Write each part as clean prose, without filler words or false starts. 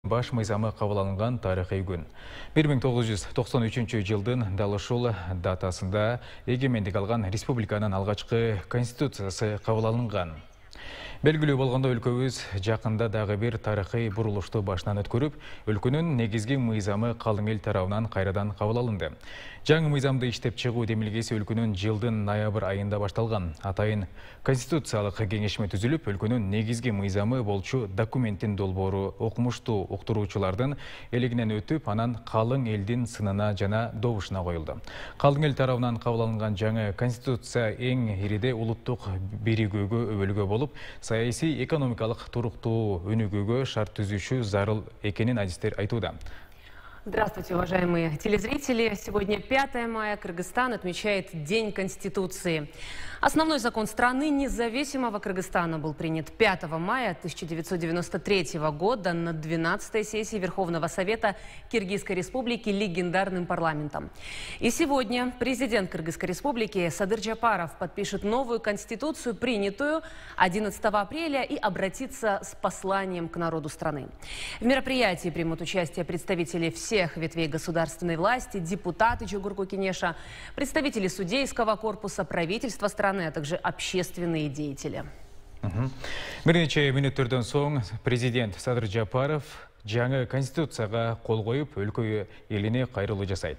Баш мыйзамы кабыл алынган тарыхый күн. 1993 жылдын дал ушул датасында эгемендик алган республиканын алгачкы конституциясы кабыл алынган. Белгилүү болгондо өлкөбүз жакында дагы бир тарыхый бурулушту башынан өткөрүп, өлкөнүн негизги мыйзамы калың эл тарабынан кайрадан кабыл алынды. Жаңы мыйзамды иштеп чыгуу демилгеси өлкөнүн жылдын ноябрь айында башталган. Атайын конституциялык кеңешме түзүлүп, өлкөнүн негизги мыйзамы болчу документтин долбоору окумуштуу уктуруучулардын элегинен өтүп, анан калың элдин сынына жана добушуна коюлду. Калың эл тарабынан кабыл алынган жаңы конституция эң ириде улуттук биригүүгө өбөлгө болуп, саясий экономикалык туруктуу өнүгүүгө шарт түзүүчү зарыл экенин адистер айтууда. Здравствуйте, уважаемые телезрители. Сегодня 5 мая. Кыргызстан отмечает День Конституции. Основной закон страны независимого Кыргызстана был принят 5 мая 1993 года на 12-й сессии Верховного Совета Киргизской Республики легендарным парламентом. И сегодня президент Кыргызской Республики Садыр Джапаров подпишет новую конституцию, принятую 11 апреля, и обратится с посланием к народу страны. В мероприятии примут участие представители всех ветвей государственной власти, депутаты Чугурку-Кенеша, представители судейского корпуса, правительства страны, а также общественные деятели. Бир нече мүнөттөрдөн соң президент Садыр Джапаров жаңы конституцияга кол коюп, өлкө элине кайрылуу жасайт.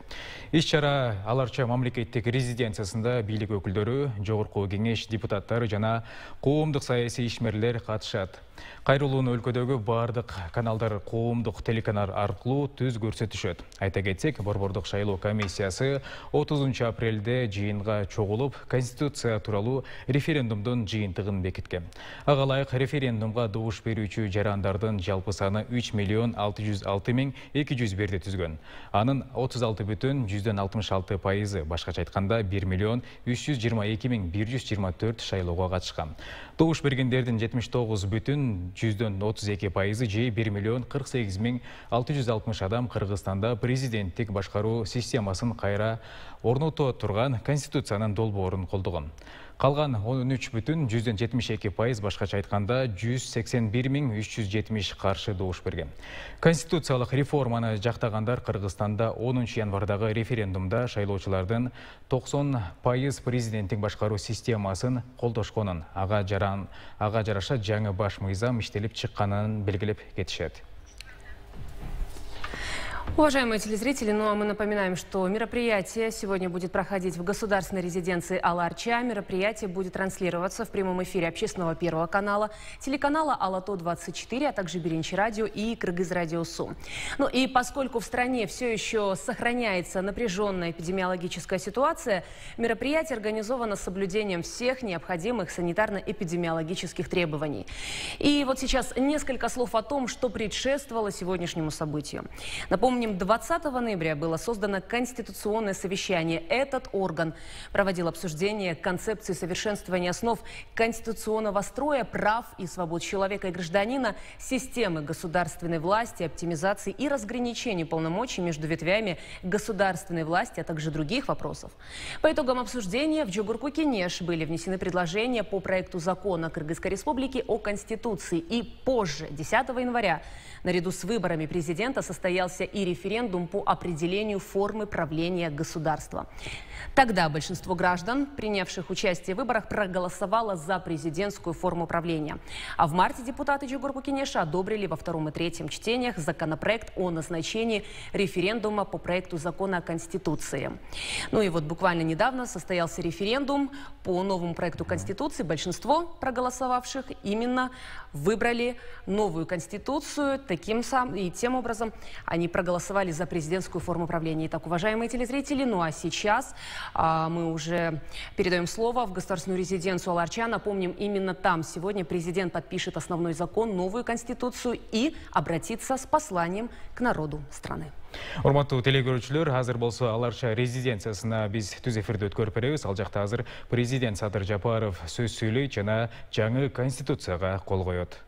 Иш-чара Аларча мамлекеттик резиденциясында бийлик өкүлдөрү, жогорку кеңеш депутаттары жана коомдук саясий ишмерлер катышат. Кайрылууну өлкөдөгү бардык каналдар коомдук телеканал аркылуу түз көрсөтүшөт. Айта кетсек, Борбордук шайлоо комиссиясы 30 апрелде жыйынга чогулуп, конституция тууралуу референдумдун жыйынтыгын бекиткен. Ага ылайык референдумга добуш берүүчү жарандардын жалпы саны 3.606.201 түзгөн. Анын 36,66%, башкача айтканда 1.322.124 шайлоого катышкан. Добуш бергендердин 79,32%, же 1.048.660 адам Кыргызстанда президенттик башкаруу системасын кайра орното турган конституциянын долбоорун колдогон. Калган 13,72%, башкача айтканда 181.370 каршы добуш берген. Конституциялык реформаны жактагандар Кыргызстанда 10 январдагы референдумда шайлоочулардын 90% президенттик башкаруу системасын колдошконун, ага жараша жаңы баш мыйзам иштелип чыкканын белгилеп кетишет. Уважаемые телезрители, ну а мы напоминаем, что мероприятие сегодня будет проходить в государственной резиденции Аларча. Мероприятие будет транслироваться в прямом эфире общественного первого канала, телеканала Алато-24, а также Биринчи радио и Кыргыз радио СУ. Ну и поскольку в стране все еще сохраняется напряженная эпидемиологическая ситуация, мероприятие организовано с соблюдением всех необходимых санитарно-эпидемиологических требований. И вот сейчас несколько слов о том, что предшествовало сегодняшнему событию. Напомним, 20 ноября было создано Конституционное совещание. Этот орган проводил обсуждение концепции совершенствования основ конституционного строя, прав и свобод человека и гражданина, системы государственной власти, оптимизации и разграничения полномочий между ветвями государственной власти, а также других вопросов. По итогам обсуждения в Чугурку-Кенеш были внесены предложения по проекту закона Кыргызской Республики о Конституции. И позже, 10 января, наряду с выборами президента состоялся и референдум по определению формы правления государства. Тогда большинство граждан, принявших участие в выборах, проголосовало за президентскую форму правления. А в марте депутаты Чугурку-Кенеша одобрили во втором и третьем чтениях законопроект о назначении референдума по проекту закона о Конституции. Ну и вот буквально недавно состоялся референдум по новому проекту Конституции. Большинство проголосовавших именно выбрали новую Конституцию. Тем образом они проголосовали за президентскую форму правления. Итак, уважаемые телезрители, ну а сейчас мы уже передаем слово в государственную резиденцию Аларча. Напомним, именно там сегодня президент подпишет основной закон, новую конституцию и обратится с посланием к народу страны. Урматтуу телекөрүүчүлөр, азыр болсо Аларча резиденциясына биз түз эфирде өткөрүп беребиз. Ал жакта азыр президент Садыр Жапаров сөз сүйлөйт жана жаңы конституцияга кол коет.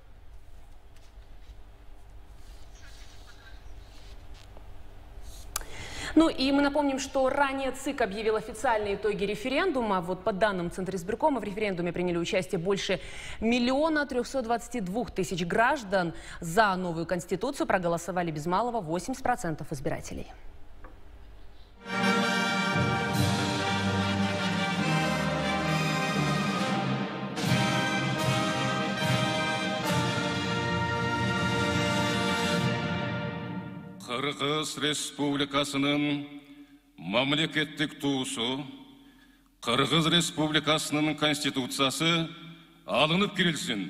Ну и мы напомним, что ранее ЦИК объявил официальные итоги референдума. Вот по данным Центра избиркома в референдуме приняли участие больше 1 322 000 граждан. За новую конституцию проголосовали без малого 80% избирателей. Қырғыз Республикасының мемлекеттік туысы, Қырғыз Республикасының конституциясы алынып келілсін.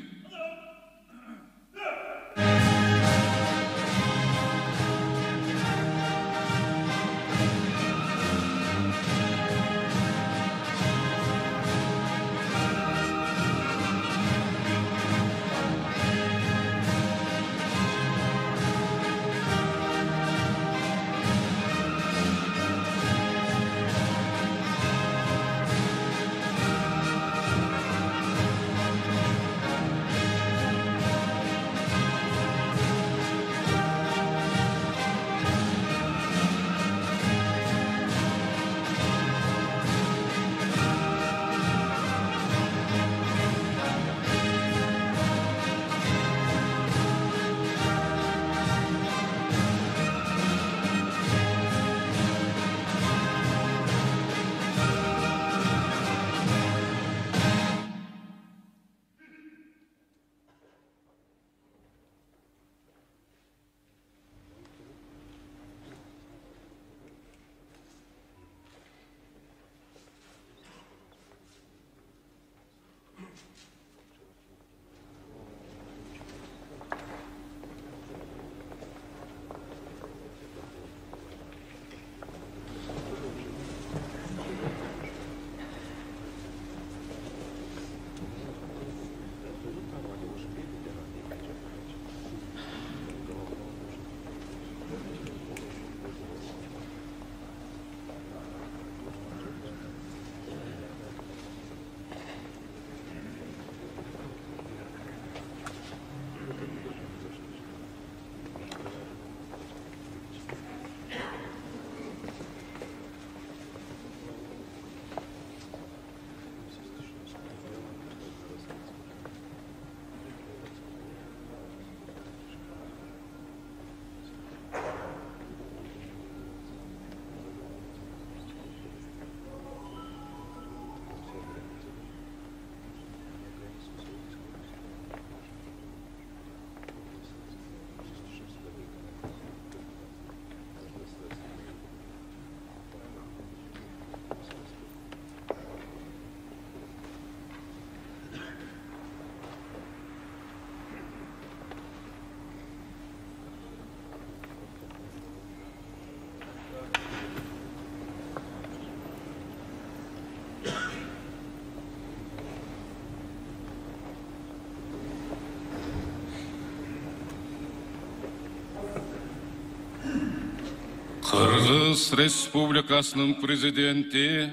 Қырғыз Республикасының президенті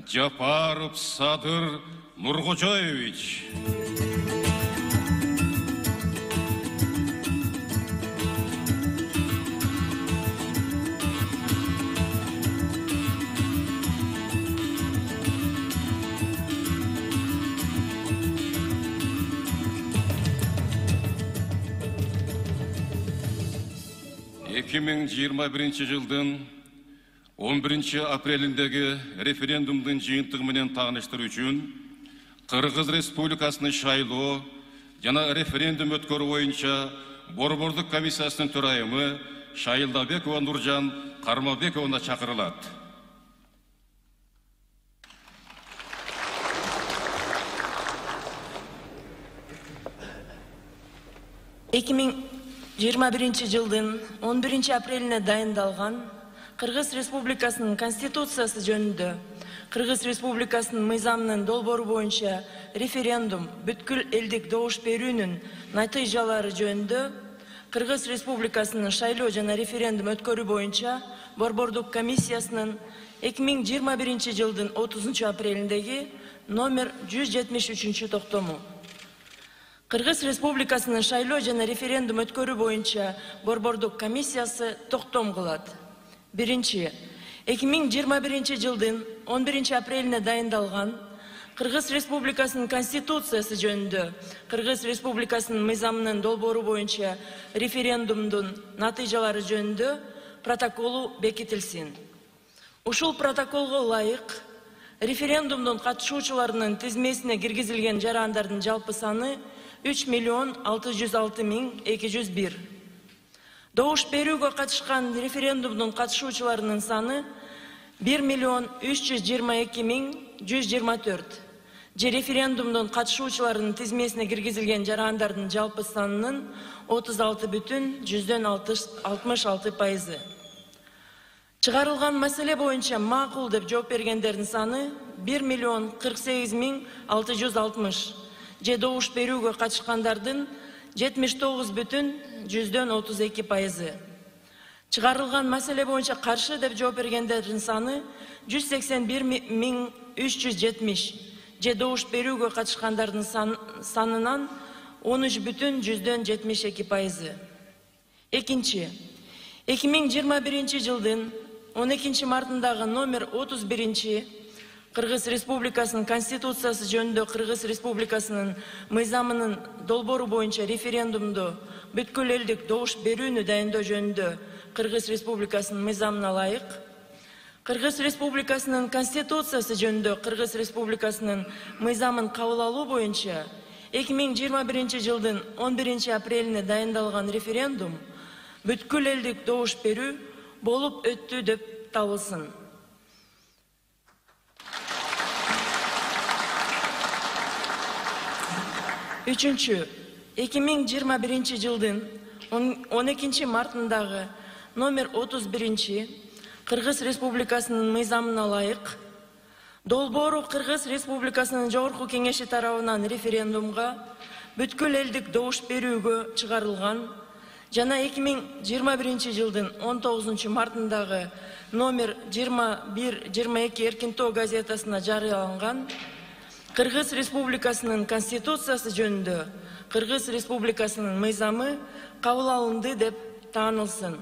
Жапаров Садыр Нурғожаевич. жылдың 11 апреліндегі референдумдың жиынтығыменен тағыныштыру үшін Қырғыз Республикасының шайлоо жана референдум өткөрүү боюнча Борбордук комиссиясынын төрайымы Шайылдабекова Нуржан Кармабековна чакырылат. жылдын 11 апрелине дайындалган Кыргыз Республикасынын Конституциясы жөнүндө Кыргыз Республикасынын мыйзамынын долбоору боюнча референдум бүткүл элдик добуш берүүнүн натыйжалары жөнүндө Кыргыз Республикасынын шайлоо жана референдум өткөрүү боюнча Борбордук комиссиясынын 2021 жылдын 30 апрелиндеги номер 173 токтому. Кыргыз Республикасынын шайлоо жана референдум өткөрүү боюнча Борбордук комиссиясы токтом кылат. Биринчи, 2021 жылдын 11 апрелине дайындалган Кыргыз Республикасынын Конституциясы жөнүндө Кыргыз Республикасынын мыйзамынын долбоору боюнча референдумдун натыйжалары жөнүндө протоколу бекитилсин. Ушул протоколго ылайык референдумдун катышуучуларынын тизмесине киргизилген жарандардын жалпы саны 3.606.201. Добуш берүүгө катышкан референдумдун катышуучуларынын саны 1.322.124. Же референдумдун катышуучуларынын тизмесине киргизилген жарандардын жалпы санынын 36,66%. Чыгарылган маселе боюнча макул деп жооп бергендердин саны 1.048.660. Же добуш берүүгө катышкандардын 79,32%. Чыгарылган маселе боюнча каршы деп жооп бергендердин саны 181.370. Же добуш берүүгө катышкандардын санынан 13,72%. Экинчи, 2021 жылдын 12 мартындагы номер 31 Кыргыз Республикасынын Конституциясы жөнүндө Кыргыз Республикасынын мыйзамынын долбоору боюнча референдумду бүткүл элдик добуш берүүнү дайындоо жөнүндө Кыргыз Республикасынын мыйзамына ылайык, Кыргыз Республикасынын Конституциясы жөнүндө Кыргыз Республикасынын мыйзамын кабыл алуу боюнча 2021 жылдын 11 апрелине дайындалган референдум бүткүл элдик добуш берүү болуп өттү деп табылсын. Үчүнчү, 2021 жылдын 12 мартындагы номер 31 Кыргыз Республикасынын мыйзамына ылайык долбоору Кыргыз Республикасынын Жогорку Кеңеши тарабынан референдумга бүткүл элдик добуш берүүгө чыгарылган жана 2021 жылдын 19 мартындагы номер 21-22 Эркин-Тоо газетасына жарыяланган Кыргыз Республикасынын Конституциясы жөнүндө Кыргыз Республикасынын мыйзамы кабыл алынды деп таанылсын.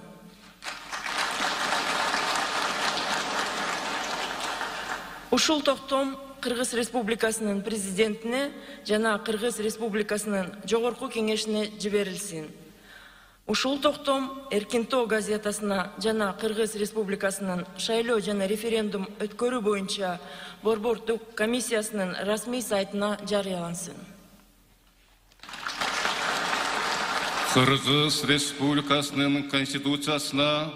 Ушул токтом Кыргыз Республикасынын президентине жана Кыргыз Республикасынын Жогорку Кеңешине жиберилсин. Ушул токтом Эркин-Тоо газетасына жана Кыргыз Республикасынын шайлоо жана референдум өткөрүү боюнча борбордук комиссиясынын расмий сайтына жарыялансын. Кыргыз Республикасынын Конституциясына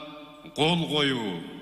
кол коюу.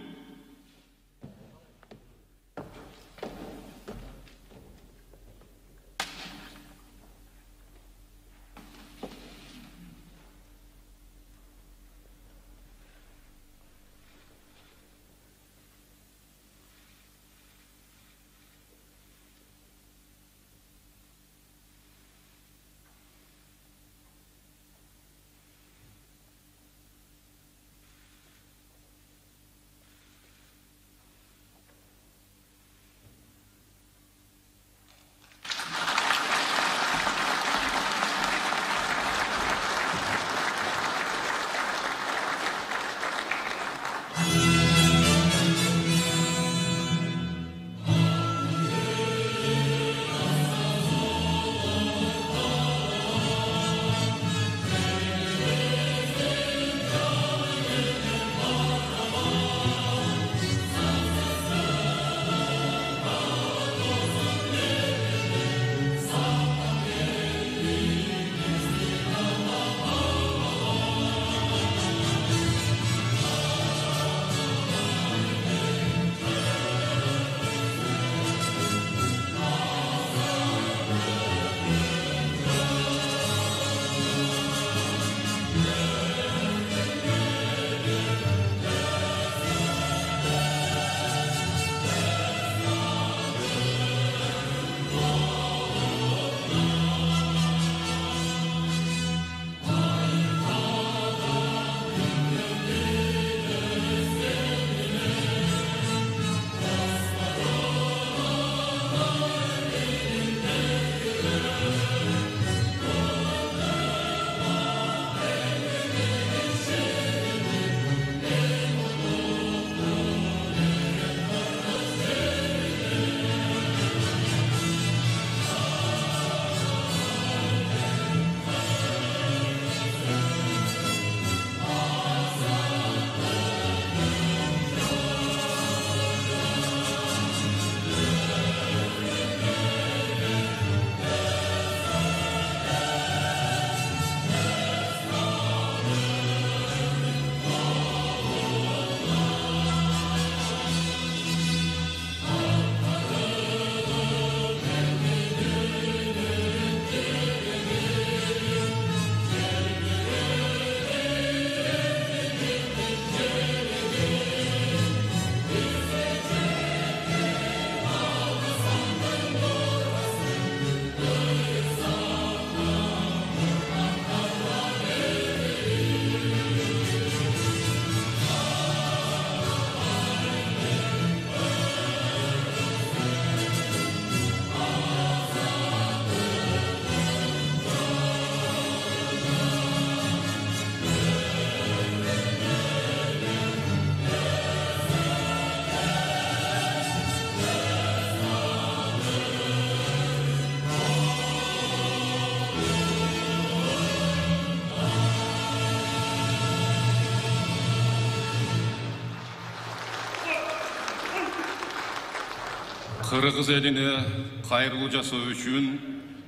Кыргыз элине кайрылуу жасоо үчүн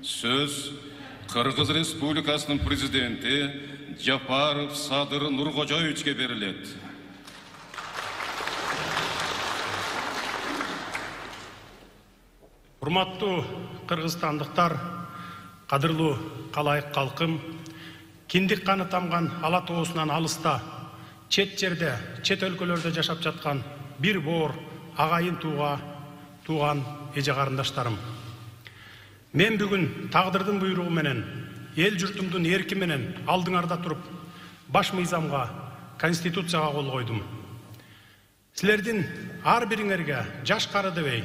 сөз Кыргыз Республикасынын президенти Жапаров Садыр Нуркожоевичке берилет. Урматтуу кыргызстандыктар, кадырлуу калайык калкым, киндик каны тамган ала тоосунан алыста, чет жерде, чет өлкөлөрдө жашап жаткан бир боор агайын тууган эже карындаштарым. Мен бүгүн тагдырдын буйругу менен, эл журтумдун эрки менен алдыңарда туруп, баш мыйзамга, конституцияга кол койдум. Силердин ар бириңерге, жаш кары дебей,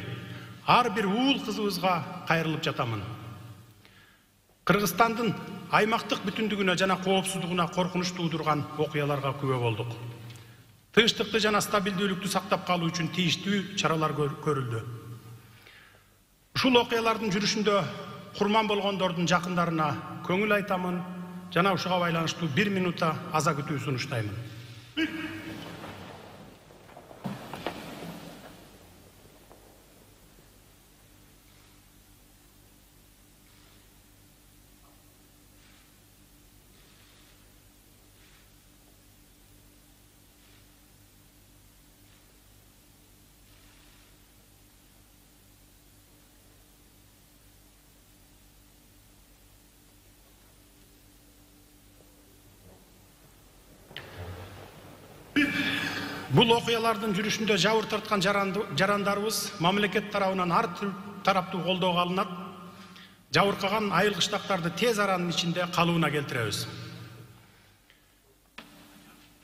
ар бир уул кызыбызга кайрылып жатамын. Кыргызстандын аймактык бүтүндүгүнө жана коопсуздугуна коркунуч туудурган окуяларга күбө болдук. Тынчтыкты жана стабилдүүлүктү сактап калуу үчүн тийиштүү чаралар көрүлдү. Ушул окуялардын жүрүшүндө курман болгондордун жакындарына көңүл айтамын жана ушуга байланыштуу 1 минутта аза күтүү сунуштаймын. Бул окуялардын жүрүшүндө жабыр тарткан жарандарыбыз мамлекет тарабынан ар тараптуу колдоого алынат. Жабыркаган айыл-кыштактарды тез аранын ичинде калыбына келтиребиз.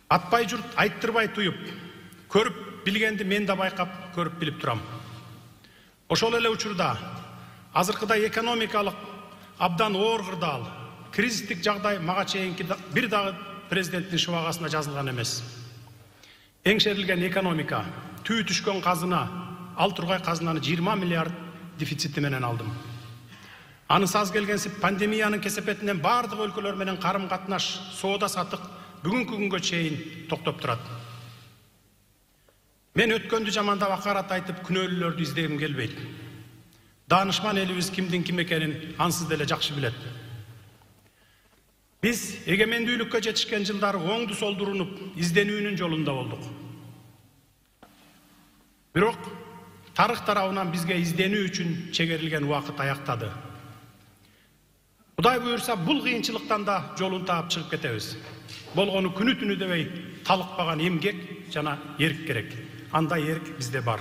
Атпай журт айттырбай туюп, көрүп билгенди мен да байкап, көрүп билип турам. Ошол эле учурда азыркыдай экономикалык абдан оор кырдаал, кризистик жагдай мага чейинки бир дагы президенттин шыбагасына жазылган эмес. Эңшерилген экономика, түү түшкөн казына, ал тургай казынаны 20 миллиард дефицити менен алдым. Аны саз келгенсип пандемиянын кесепетинен бардык өлкөлөр менен карым катнаш, соода сатык бүгүнкү күнгө чейин токтоп турат. Мен өткөндү жамандап акарат айтып күнөөлүүлөрдү издегим келбейт. Данышман элибиз кимдин ким экенин ансыз деле жакшы билет. Биз эгемендүүлүккө жетишкен жылдары оңду солду урунуп, изденүүнүн жолунда болдук. Бирок тарых тарабынан бизге изденүү үчүн чегерилген убакыт аяктады. Кудай буйрса, бул кыйынчылыктан да жолун таап чыгып кетебиз. Болгону күнү түнү дебей талыкпаган эмгек жана эрк керек. Андай эрк бизде бар.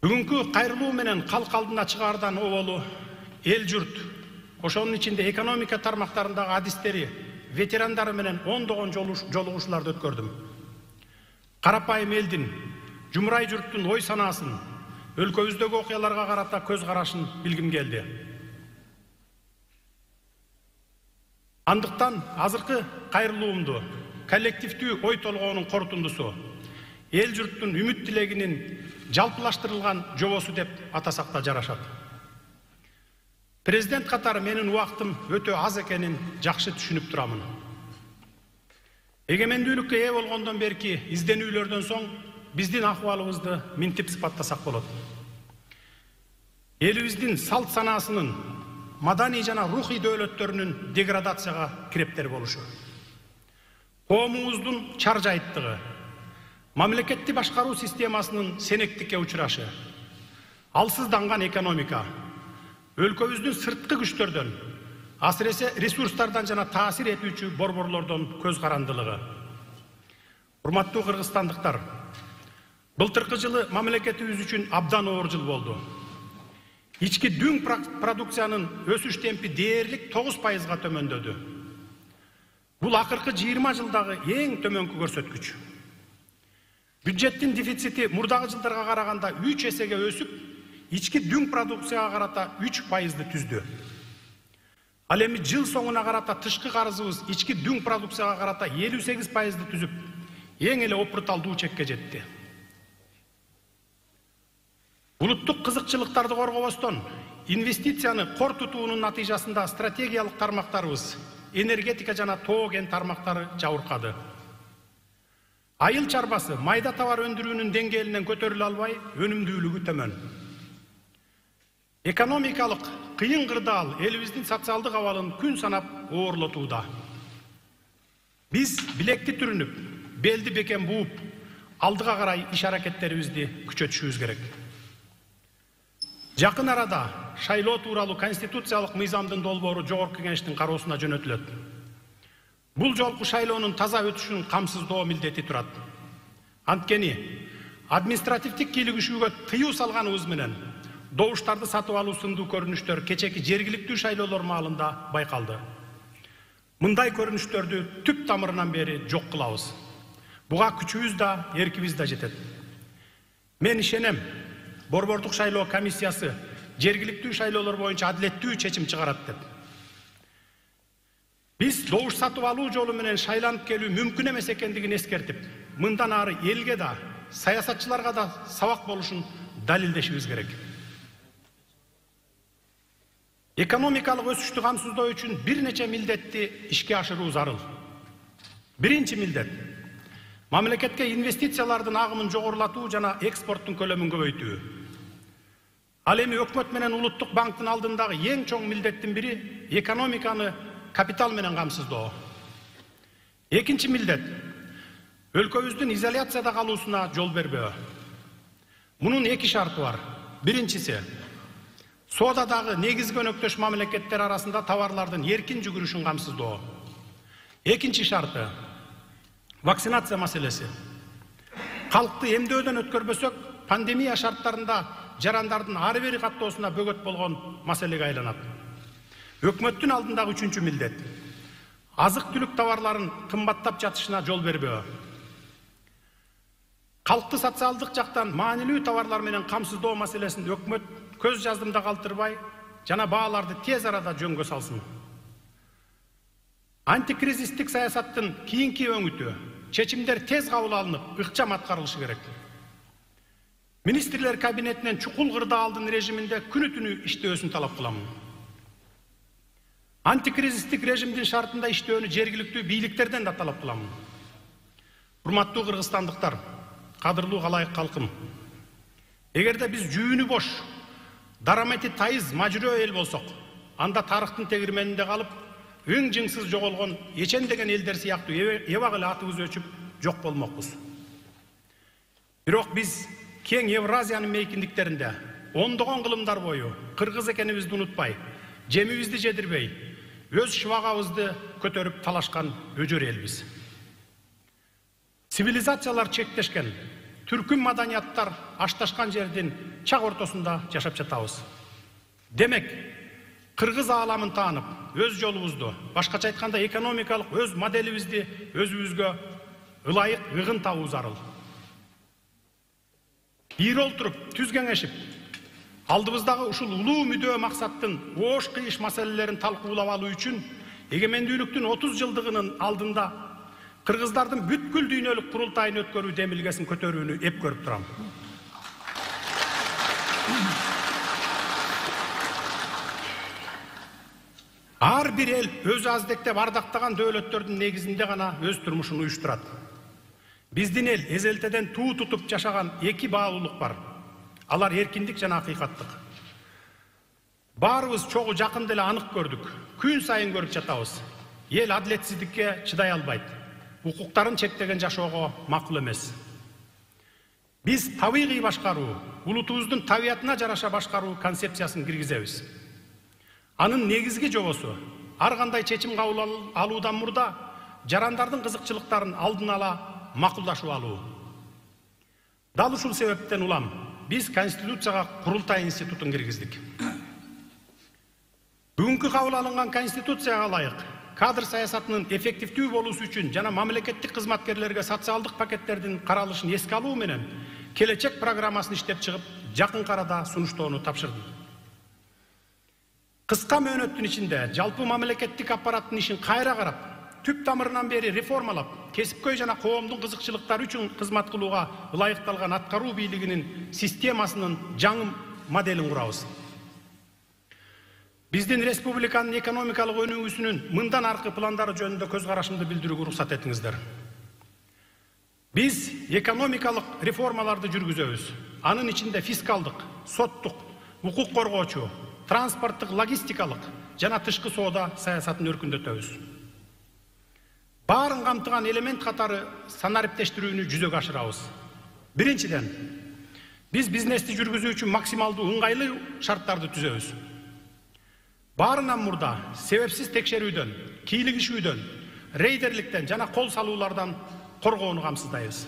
Бүгүнкү кайрылуу менен калк алдына чыгаардан оболу эл журт, ошонун ичинде экономика тармактарындагы адистери, ветерандары менен ондогон жолугушууларды өткөрдүм. Карапайым элдин, жумурай журттун ой санаасын, өлкөбүздөгү окуяларга карата көз карашын билгим келди. Андыктан азыркы кайрылуумду коллективдүү ой толгоонун корутундусу, эл журттун үмүт тилегинин жалпылаштырылган жобосу деп атасак да жарашат. Президент катары менин убактым өтө аз экенин жакшы түшүнүп турамын. Эгемендүүлүккө ээ болгондон берки изденүүлөрдөн соң биздин акыбалыбызды минтип сыпаттасак болот. Элибиздин салт санаасынын, маданий жана рухий дөөлөттөрүнүн деградацияга кирептер болушу. Коомубуздун чаржайттыгы, мамлекетти башкаруу системасынын сенектикке учурашы, алсызданган экономика, өлкөбүздүн сырткы күчтөрдөн, асыресе ресурстардан жана таасир этүүчү борборлордон көз карандылыгы. Урматтуу кыргызстандыктар, былтыркы жылы мамлекетибиз үчүн абдан оор жыл болду. Ички дүң продукциянын өсүш темпи дээрлик 9%га төмөндөдү. Бул акыркы 20 жылдагы эң төмөнкү көрсөткүч. Бюджеттин дефицити мурдагы жылдарга караганда 3 эсеге өсүп, ички дүң продукцияга карата 3%ды түздү. Ал эми жыл соңуна карата тышкы карызыбыз ички дүң продукцияга карата 58%ды түзүп, эң эле опурталдуу чекке жетти. Улуттук кызыкчылыктарды коргобостон, инвестицияны кор тутуунун натыйжасында стратегиялык тармактарыбыз, энергетика жана тоо кен тармактары жабыркады. Айыл чарбасы майда товар өндүрүүнүн деңгээлинен көтөрүлө албай, өнүмдүүлүгү төмөн. Экономикалык кыйын кырдаал элибиздин социалдык абалын күн санап оорлотууда. Биз билекти түрүнүп, белди бекем бууп, алдыга карай иш аракеттерибизди күчөтүшүбүз керек. Жакын арада шайлоо тууралуу конституциялык мыйзамдын долбоору Жогорку Кеңештин кароосуна жөнөтүлөт. Бул жолку шайлоонун таза өтүшүн камсыздоо милдети турат. Анткени административдик кийлигишүүгө тыюу салганыбыз менен добуштарды сатып алуу сындуу көрүнүштөр кечеки жергиликтүү шайлоолор маалында байкалды. Мындай көрүнүштөрдү түп тамырынан бери жок кылабыз. Буга күчүбүз да, эркибиз да жетет. Мен ишенем, Борбордук шайлоо комиссиясы жергиликтүү шайлоолор боюнча адилеттүү чечим чыгарат деп. Биз добуш сатып алуу жолу менен шайланып келүү мүмкүн эмес экендигин эскертип, мындан ары элге да, саясатчыларга да сабак болушун далилдешибиз керек. Экономикалык өсүштү камсыздоо үчүн бир нече милдетти ишке ашыруу зарыл. Биринчи милдет — мамлекетке инвестициялардын агымын жогорулатуу жана экспорттун көлөмүн көбөйтүү. Ал эми өкмөт менен улуттук банктын алдындагы эң чоң милдеттин бири экономиканы капитал менен камсыздоо. Экинчи милдет — өлкөбүздүн изоляцияда калуусуна жол бербөө. Мунун эки шарты бар. Биринчиси — соодадагы негизги өнөктөш мамлекеттер арасында товарлардын эркин жүгүрүшүн камсыздоо. Экинчи шарты — вакцинация маселеси. Калкты эмдөөдөн өткөрбөсөк, пандемия шарттарында жарандардын ары бери каттоосуна бөгөт болгон маселеге айланат. Өкмөттүн алдындагы үчүнчү милдет — азык-түлүк товарларын кымбаттап жатышына жол бербөө. Калкты социалдык жактан маанилүү товарлар менен камсыздоо маселесин өкмөт көз жаздымда калтырбай, жана бааларды тез арада жөнгө салсын. Антикризистик саясаттын кийинки өңүтү чечимдер тез кабыл алынып, ыкчам аткарылышы керек. Министрлер кабинетинен чукул кырдаалдын режиминде күнү-түнү иштөөсүн талап кыламын. Антикризистик режимдин шартында иштөөнү жергиликтүү бийликтерден да талап кыламын. Урматтуу кыргызстандыктар, кадырлуу калайык калкым, эгерде биз жүүнү бош, дарамети тайыз мажырөө эл болсок, анда тарыхтын тегирменинде калып, өң жыңсыз жоголгон эчен деген элдер сыяктуу эбак эле атыбыз өчүп жок болмокпуз. Бирок биз кең Евразиянын мейкиндиктеринде ондогон кылымдар бою кыргыз экенибизди унутпай, жемибизди жедирбей, өз шыбагабызды көтөрүп талашкан өжөр элбиз. Цивилизациялар чектешкен, түркүм маданияттар ашташкан жердин чак ортосунда жашап жатабыз. Демек, кыргыз ааламын таанып, өз жолубузду, башкача айтканда экономикалык өз моделибизди өзүбүзгө ылайык ыгын табуу зарыл. Бир олтуруп, түз кеңешип, алдыбыздагы ушул улуу мүдөө максаттын оош кыйыш маселелерин талкуулап алуу үчүн эгемендүүлүктүн 30 жылдыгынын алдында кыргыздардын бүткүл дүйнөлүк курултайын өткөрүү демилгесин көтөрүүнү эп көрүп турам. Ар бир эл өзү аздектеп ардактаган дөөлөттөрдүн негизинде гана өз турмушун уюштурат. Биздин эл эзелтеден туу тутуп жашаган эки баалуулук бар. Алар эркиндик жана акыйкаттык. Баарыбыз чогуу жакында эле анык көрдүк. Күн сайын көрүп жатабыз. Эл адилетсиздикке чыдай албайт. Укуктарын чектеген жашоого макул эмес. Биз табигый башкаруу, улутубуздун табиятына жараша башкаруу концепциясын киргизебиз. Анын негизги жобосу ар кандай чечим кабыл алуудан мурда жарандардын кызыкчылыктарын алдын ала макулдашып алуу. Дал ушул себептен улам биз Конституцияга курултай институтун киргиздик. Бүгүнкү кабыл алынган Конституцияга ылайык кадр саясатынын эффективдүү болуусу үчүн жана мамлекеттик кызматкерлерге социалдык пакеттердин каралышын эске алуу менен келечек программасын иштеп чыгып, жакын арада сунуштоону тапшырдым. Кыска мөөнөттүн ичинде жалпы мамлекеттик аппараттын ишин кайра карап, түп тамырынан бери реформалап, кесипкөй жана коомдун кызыкчылыктары үчүн кызмат кылууга ылайыкталган аткаруу бийлигинин системасынын жаңы моделин курабыз. Биздин республиканын экономикалык өнүгүүсүнүн мындан аркы пландары жөнүндө көз карашымды билдирүүгө уруксат этиңиздер. Биз экономикалык реформаларды жүргүзөбүз. Анын ичинде фискалдык, соттук, укук коргоочу, транспорттук, логистикалык жана тышкы соода саясатын өркүндөтөбүз. Баарын камтыган элемент катары санариптештирүүнү жүзөгө ашырабыз. Биринчиден, биз бизнести жүргүзүү үчүн максималдуу ыңгайлуу шарттарды түзөбүз. Баарынан мурда себепсиз текшерүүдөн, кийлигишүүдөн, рейдерликтен жана кол салуулардан коргоону камсыздайбыз.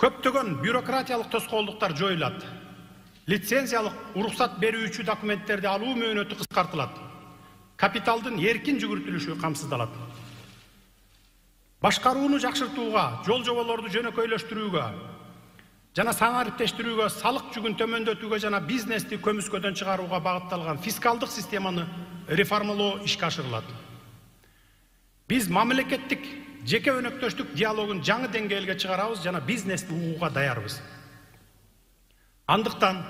Көптөгөн бюрократиялык тоскоолдуктар жоюлат. Лицензиялык уруксат берүүчү документтерди алуу мөөнөтү кыскартылат. Капиталдын эркин жүгүртүлүшү камсыздалат. Башкарууну жакшыртууга, жол жоболорду жөнөкөйлөштүрүүгө жана санариптештирүүгө, салык жүгүн төмөндөтүүгө жана бизнести көмүскөдөн чыгарууга багытталган фискалдык системаны реформалоо ишке ашырылат. Биз мамлекеттик жеке өнөктөштүк диалогун жаңы деңгээлге чыгарабыз жана бизнести угууга даярбыз. Андыктан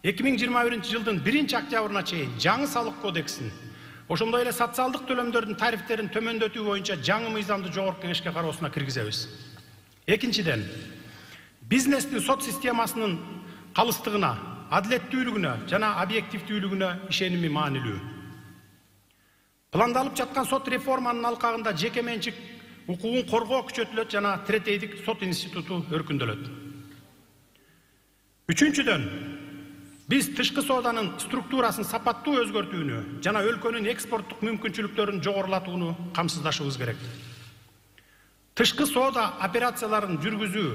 2021 жылдын 1-октябрына чейин жаңы салык кодексин, ошондой эле социалдык төлөмдөрдүн тарифтерин төмөндөтүү боюнча жаңы мыйзамды жогорку кеңешке кароосуна киргизебиз. Экинчиден, бизнестин сот системасынын калыстыгына, адилеттүүлүгүнө жана объективдүүлүгүнө ишеними маанилүү. Пландалып жаткан сот реформанын алкагында жеке менчик укугун коргоо күчөтүлөт жана третейдик сот институту өркүндөлөт. Үчүнчүдөн, биз тышкы сооданын структурасын сапаттуу өзгөртүүнү жана өлкөнүн экспорттук мүмкүнчүлүктөрүн жогорулатууну камсыздашыбыз керек. Тышкы соода операцияларын жүргүзүү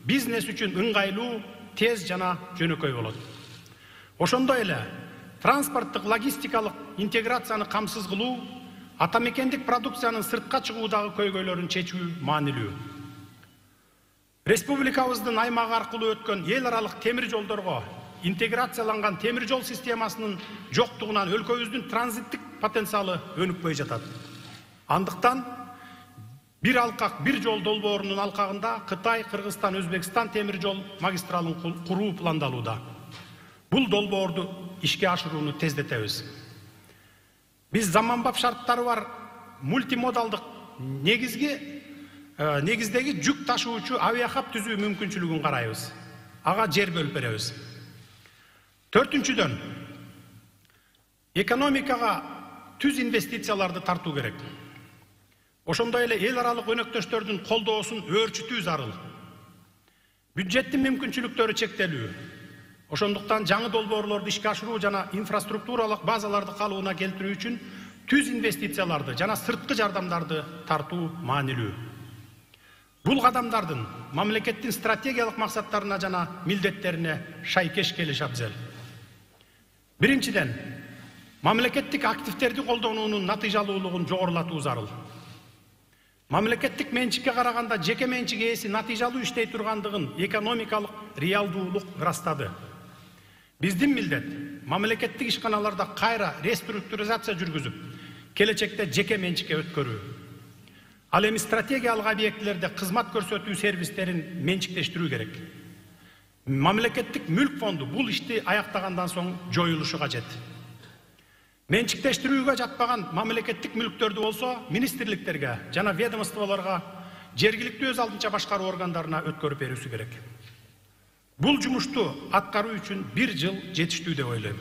бизнес үчүн ыңгайлуу, тез жана жөнөкөй болот. Ошондой эле транспорттук, логистикалык интеграцияны камсыз кылуу, атамекендик продукциянын сыртка чыгуудагы көйгөйлөрүн чечүү маанилүү. Республикабыздын аймагы аркылуу өткөн эл аралык темир жолдорго интеграцияланган темир жол системасынын жоктугунан өлкөбүздүн транзиттик потенциалы өнүкпөй жатат. Андыктан бир алкак, бир жол долбоорунун алкагында Кытай, Кыргызстан, Өзбекстан темир жол магистралын куруу пландалууда. Бул долбоорду ишке ашырууну тездетебиз. Биз заманбап шарттары бар мультимодалдык негиздеги жүк ташуучу авиахаб түзүү мүмкүнчүлүгүн карайбыз. Ага жер бөлүп беребиз. Төртүнчүдөн, экономикага түз инвестицияларды тартуу керек. Ошондой эле эл аралык өнөктөштөрдүн колдоосун өөрчүтүү зарыл. Бюджеттин мүмкүнчүлүктөрү чектелүү. Ошондуктан жаңы долбоорлорду ишке ашыруу жана инфраструктуралык базаларды калыбына келтирүү үчүн түз инвестицияларды жана сырткы жардамдарды тартуу маанилүү. Бул кадамдардын мамлекеттин стратегиялык максаттарына жана милдеттерине шайкеш келиши абзел. Биринчиден, мамлекеттик активдерди колдонуунун натыйжалуулугун жогорулатуу зарыл. Мамлекеттик менчикке караганда жеке менчик ээси натыйжалуу иштей тургандыгын экономикалык реалдуулук ырастады. Биздин милдет мамлекеттик ишканаларда кайра реструктуризация жүргүзүп, келечекте жеке менчикке өткөрүү. Ал эми стратегиялык объектилерде кызмат көрсөтүү сервистерин менчиктештирүү керек. Мамлекеттик мүлк фонду бул ишти аяктагандан соң жоюлушу кажет. Менчиктештирүүгө жатпаган мамлекеттик мүлктөрдү болсо министрликтерге жана ведомстволорго жергиликтүү өз алдынча башкаруу органдарына өткөрүп берүүсү керек. Бул жумушту аткаруу үчүн 1 жыл жетиштүү деп ойлойм.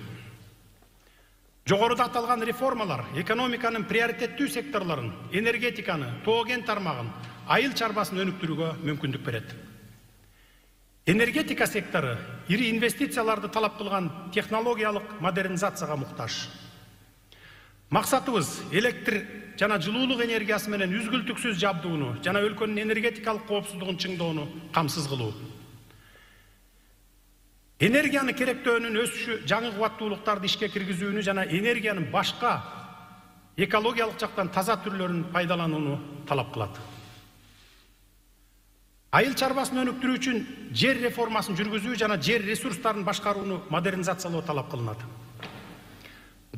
Жогоруда аталган реформалар экономиканын приоритеттүү секторлорун, энергетиканы, тоо-кен тармагын, айыл чарбасын өнүктүрүүгө мүмкүндүк берет. Энергетика сектору ири инвестицияларды талап кылган технологиялык модернизацияга муктаж. Максатыбыз электр жана жылуулук энергиясы менен үзгүлтүксүз жабдууну жана өлкөнүн энергетикалык коопсуздугун чыңдоону камсыз кылуу. Энергияны керектөөнүн өсүшү жаңы кубаттуулуктарды ишке киргизүүнү жана энергиянын башка экологиялык жактан таза түрлөрүн пайдаланууну талап кылат. Айыл чарбасын өнүктүрүү үчүн жер реформасын жүргүзүү жана жер ресурстарын башкарууну модернизациялоо талап кылынат.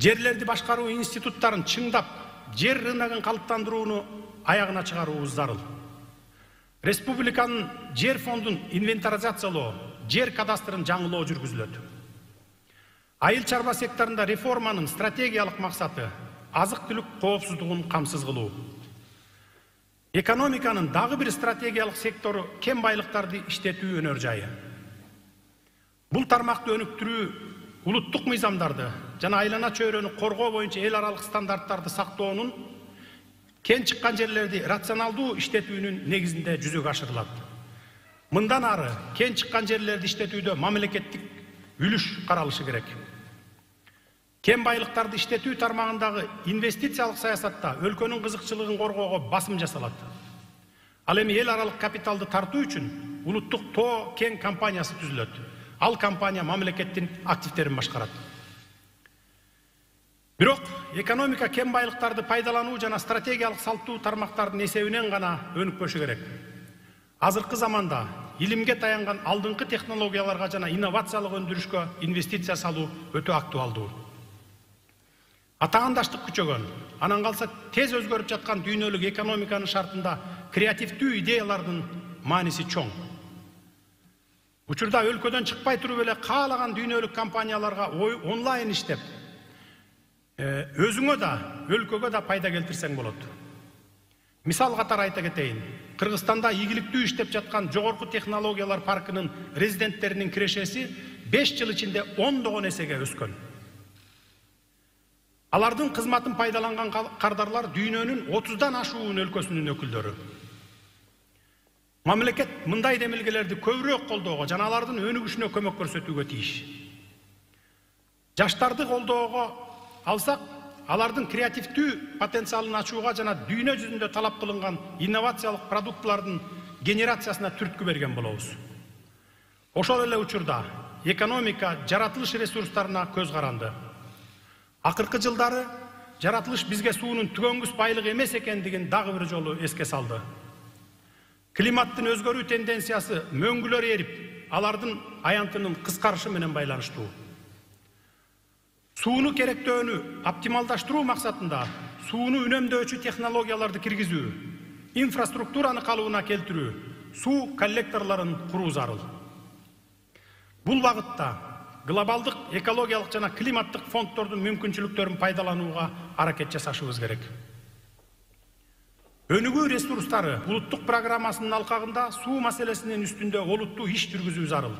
Жерлерди башкаруу институттарын чыңдап, жер рыногун калыптандырууну аягына чыгаруубуз зарыл. Республиканын жер фондун инвентаризациялоо, жер кадастрын жаңылоо жүргүзүлөт. Айыл чарба секторунда реформанын стратегиялык максаты азык-түлүк коопсуздугун камсыз кылуу. Экономиканын дагы бир стратегиялык сектору кен байлыктарды иштетүү өнөр жайы. Бул тармакты өнүктүрүү улуттук мыйзамдарды жана айлана чөйрөнү коргоо боюнча эл аралык стандарттарды сактоонун, кен чыккан жерлерди рационалдуу иштетүүнүн негизинде жүзөгө ашырылат. Мындан ары кен чыккан жерлерди иштетүүдө мамлекеттик үлүш каралышы керек. Кен байлыктарды иштетүү тармагындагы инвестициялык саясатта өлкөнүн кызыкчылыгын коргоого басым жасалат. Ал эми эл аралык капиталды тартуу үчүн улуттук тоо кен компаниясы түзүлөт. Ал компания мамлекеттин активтерин башкарат. Бирок экономика кен байлыктарды пайдалануу жана стратегиялык салттуу тармактардын эсебинен гана өнүкпөшү керек. Азыркы заманда илимге таянган алдыңкы технологияларга жана инновациялык өндүрүшкө инвестиция салуу өтө актуалдуу. Атаандаштык күчөгөн, анан калса тез өзгөрүп жаткан дүйнөлүк экономиканын шартында креативдүү идеялардын мааниси чоң. Учурда өлкөдөн чыкпай туруп эле каалаган дүйнөлүк компанияларга онлайн иштеп, өзүңө да, өлкөгө да пайда келтирсең болот. Мисал катары айта кетейин. Кыргызстанда ийгиликтүү иштеп жаткан жогорку технологиялар паркынын резиденттеринин кирешеси 5 жыл ичинде 10 эсеге өскөн. Алардын кызматын пайдаланган кардарлар дүйнөнүн 30дан ашуун өлкөсүнүн өкүлдөрү. Мамлекет мындай демилгелерди көбүрөөк колдоого жана алардын өнүгүшүнө көмөк көрсөтүүгө тийиш. Жаштарды колдоого алсак, алардын креативдүү потенциалын ачууга жана дүйнө жүзүндө талап кылынган инновациялык продуктлардын генерациясына түрткү берген болобуз. Ошол эле учурда экономика жаратылыш ресурстарына көз каранды. Акыркы жылдары жаратылыш бизге суунун түгөнгүс байлык эмес экендигин дагы бир жолу эске салды. Климаттын өзгөрүү тенденциясы мөңгүлөр эрип, алардын аянтынын кыскарышы менен байланыштуу. Сууну керектөөнү оптималдаштыруу максатында сууну үнөмдөөчү технологияларды киргизүү, инфраструктураны калыбына келтирүү, суу коллекторлорун куруу зарыл. Бул багытта глобалдык экологиялык жана климаттык фонддордун мүмкүнчүлүктөрүн пайдаланууга аракет жасашыбыз керек. Өнүгүү ресурстары улуттук программасынын алкагында суу маселесинин үстүндө олуттуу иш жүргүзүү зарыл.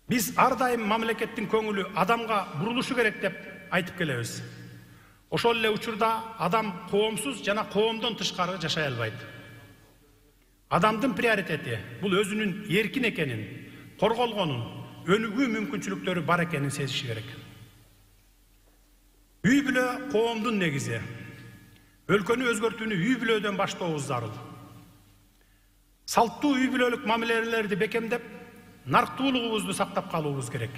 Биз ар дайым мамлекеттин көңүлү адамга бурулушу керек деп айтып келебиз. Ошол эле учурда адам коомсуз жана коомдон тышкары жашай албайт. Адамдын приоритети бул өзүнүн эркин экенин, корголгонун, өнүгүү мүмкүнчүлүктөрү бар экенин сезиши керек. Үй бүлө коомдун негизи. Өлкөнү өзгөртүүнү үй бүлөдөн баштообуз зарыл. Салттуу үй бүлөлүк мамилелерди бекемдеп, нарктуулугубузду сактап калуубуз керек.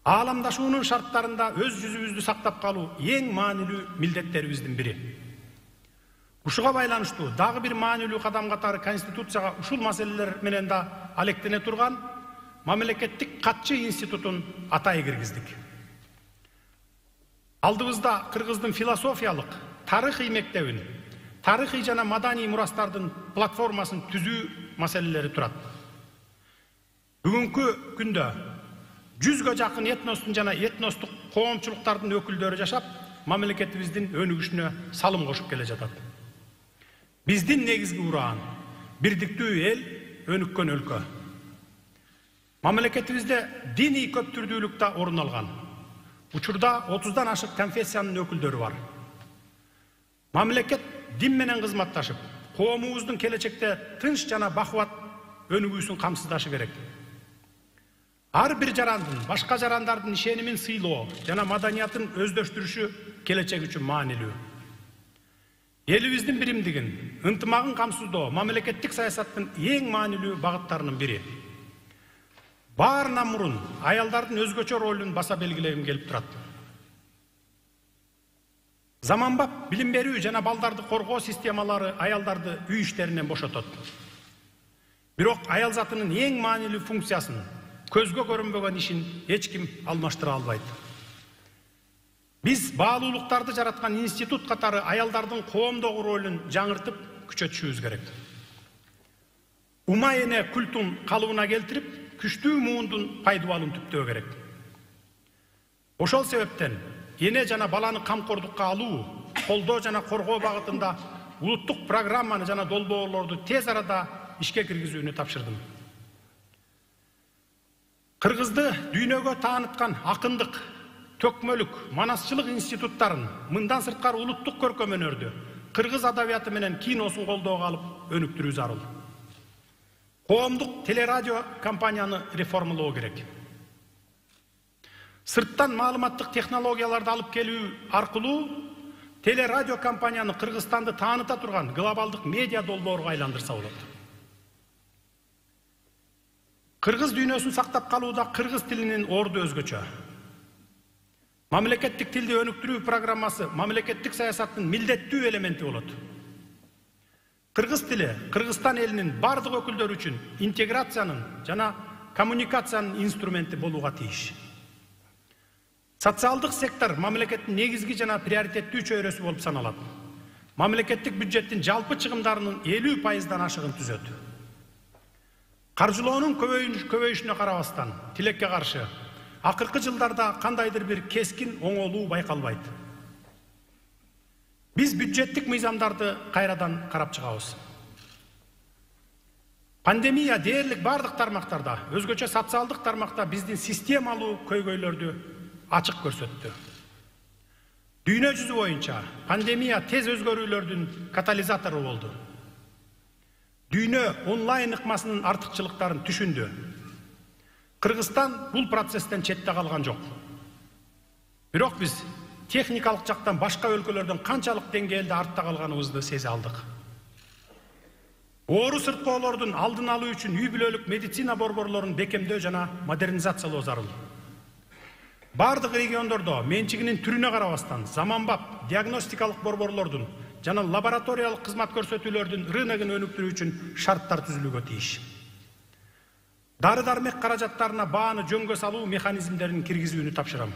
Ааламдашуунун шарттарында өз жүзүбүздү сактап калуу эң маанилүү милдеттерибиздин бири. Ушуга байланыштуу дагы бир маанилүү кадам катары Конституцияга ушул маселелер менен да алектене турган мамлекеттик катчы институтун атай киргиздик. Алдыбызда Кыргыздын философиялык, тарыхый мектебин, тарыхый жана маданий мурастардын платформасын түзүү маселелери турат. Бүгүнкү күндө 100га жакын этностун жана этностук коомчулуктардын өкүлдөрү жашап, мамлекетибиздин өнүгүшүнө салым кошуп келе жатат. Биздин негизги ураан бирдиктүү эл, өнүккөн өлкө. Мамлекетибизде диний көптүрдүүлүк да орун алган. Учурда 30дан ашык конфессиянын өкүлдөрү бар. Мамлекет дин менен кызматташып, коомубуздун келечекте тынч жана бакубат өнүгүүсүн камсыздашы керек. Ар бир жарандын, башка жарандардын ишенимин сыйлоо жана маданиятын өздөштүрүшү келечек үчүн маанилүү. Элибиздин биримдигин, ынтымагын камсыздоо мамлекеттик саясаттын эң маанилүү багыттарынын бири. Баарынан мурун аялдардын өзгөчө ролун баса белгилегим келип турат. Заманбап билим берүү жана балдарды коргоо системалары аялдарды үй иштеринен бошотот. Бирок аял затынын эң маанилүү функциясын, көзгө көрүнбөгөн ишин эч ким алмаштыра албайт. Биз баалуулуктарды жараткан институт катары аялдардын коомдогу ролун жаңыртып, күчөтүшүбүз керек. Ума эне культун калыбына келтирип, күчтүү муундун пайдубалын түптөө керек. Ошол себептен эне жана баланы камкордукка алуу, колдоо жана коргоо багытында улуттук программаны жана долбоорлорду тез арада ишке киргизүүнү тапшырдым. Кыргызды дүйнөгө тааныткан акындык, төкмөлүк, манасчылык институттарын, мындан сырткары улуттук көркөм өнөрдү, кыргыз адабияты менен киносун колдоого алып өнүктүрүү зарыл. Коомдук телерадио компанияны реформалоо керек. Сырттан маалыматтык технологияларды алып келүү аркылуу телерадио компанияны Кыргызстанды тааныта турган глобалдык медиа долбоорго айландырса болот. Кыргыз дүйнөсүн сактап калууда кыргыз тилинин орду өзгөчө. Мамлекеттик тилди өнүктүрүү программасы мамлекеттик саясаттын милдеттүү элементи болот. Кыргыз тили Кыргызстан элинин бардык өкүлдөрү үчүн интеграциянын жана коммуникациянын инструменти болууга тийиш. Социалдык сектор мамлекеттин негизги жана приоритеттүү чөйрөсү болуп саналат. Мамлекеттик бюджеттин жалпы чыгымдарынын 50%дан ашыгын түзөт. Каржылоонун көбөйүшүнө карабастан, тилекке каршы, акыркы жылдарда кандайдыр бир кескин оңолуу байкалбайт. Биз бюджеттик мыйзамдарды кайрадан карап чыгабыз. Пандемия дээрлик бардык тармактарда, өзгөчө социалдык тармакта биздин системалуу көйгөйлөрдү ачык көрсөттү. Дүйнө жүзү боюнча пандемия тез өзгөрүүлөрдүн катализатору болду. Дүйнө онлайн ыкмасынын артыкчылыктарын түшүндү. Кыргызстан бул процесстен четте калган жок. Бирок биз техникалык жактан башка өлкөлөрдөн канчалык деңгээлде артта калганыбызды сезе алдык. Оору сырткоолордун алдын алуу үчүн үй бүлөлүк медицина борборлорун бекемдөө жана модернизациялоо зарыл. Бардык региондордо менчигинин түрүнө карабастан заманбап диагностикалык борборлордун жана лабораториялык кызмат көрсөтүүлөрдүн рыногун өнүктүрүү үчүн шарттар түзүлүүгө тийиш. Дары-дармек каражаттарына бааны жөнгө салуу механизмдерин киргизүүнү тапшырам.